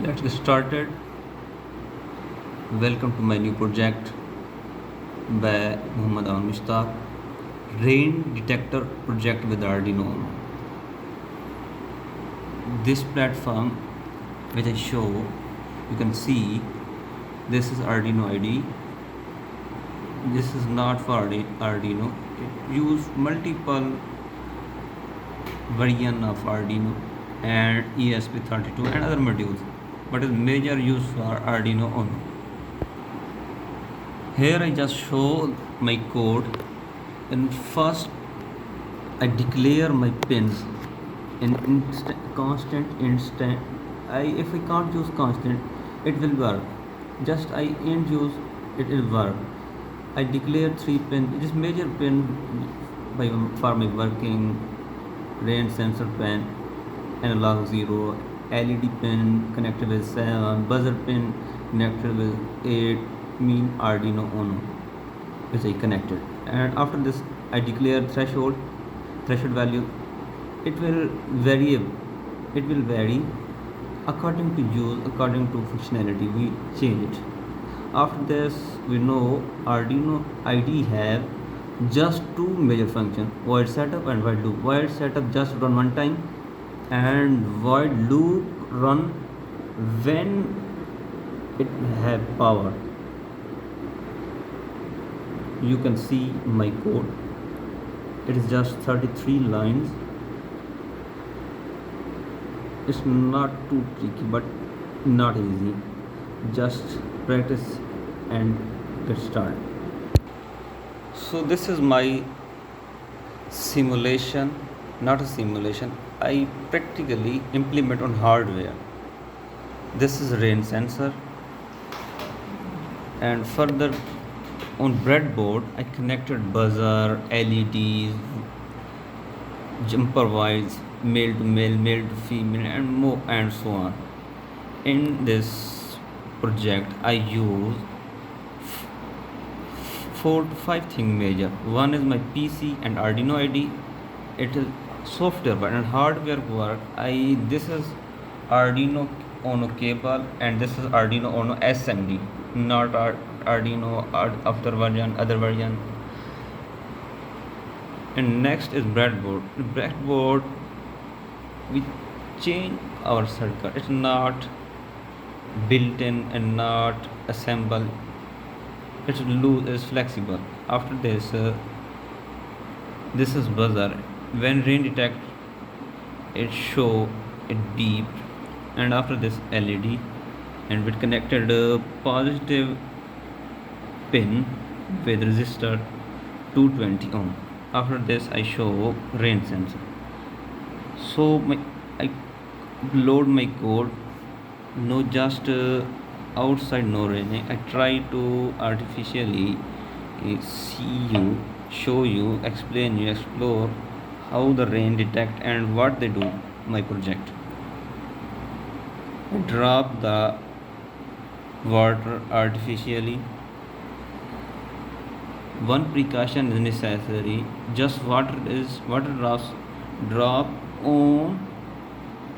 Let's get started. Welcome to my new project by Muhammad Al Mushtaq, Rain Detector project with Arduino Uno. This platform which I show, you can see this is Arduino IDE. This is not for Arduino. It uses multiple version of Arduino and ESP32 and other modules, but is major use for Arduino Uno. Here I just show my code. And first I declare my pins in constant instant. If I can't use constant, it will work. Just I int use, it will work. I declare 3 pin. It is major pin for my working. Rain sensor pin, analog 0, LED pin connected with 7, buzzer pin connected with 8, mean Arduino Uno which I connected. And after this I declare threshold value. It will vary according to use, according to functionality we change it. After this we know Arduino IDE have just 2 major functions, void setup and void loop. Void setup just run one time and void loop run when it have power. You can see my code. It is just 33 lines. It's not too tricky but not easy. Just practice and get started. So this is my simulation, not a simulation. I practically implement on hardware. This is rain sensor, and further on breadboard I connected buzzer, LEDs, jumper wires, male to male, male to female, and more and so on. In this project I use 4 to 5 things major. One is my PC and Arduino IDE. It is software but and hardware work. This is Arduino Uno cable and this is Arduino Uno SMD, not Arduino after version, other version. And next is breadboard. Breadboard we change our circuit. It's not built in and not assembled. It's loose, is flexible. After this this is buzzer. When rain detect, it show it beep. And after this LED, and with connected positive pin with resistor 220 ohm. After this I show rain sensor. So I load my code. No, just outside no raining. I try to artificially show you, explain you, explore how the rain detect and what they do. My project. I drop the water artificially. One precaution is necessary. Just water drops drop on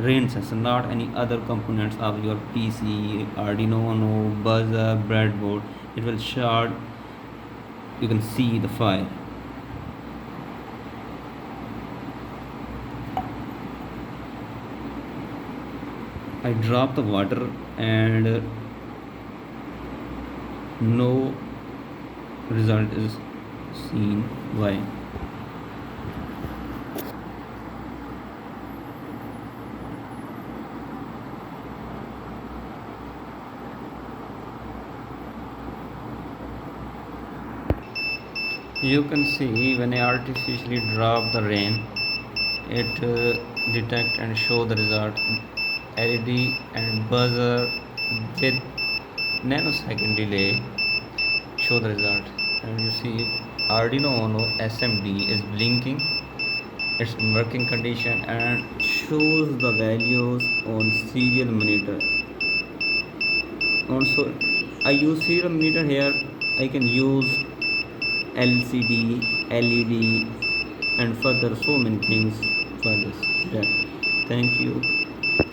rain sensor, not any other components of your PC, Arduino Uno, buzzer, breadboard. It will short. You can see the fire. I drop the water and no result is seen. Why? You can see when I artificially drop the rain, it detect and show the result. LED and buzzer with nanosecond delay show the result. And you see Arduino Uno SMD is blinking. It's in working condition and shows the values on serial monitor. Also I use serial monitor here. I can use LCD, LED and further so many things for this. Thank you.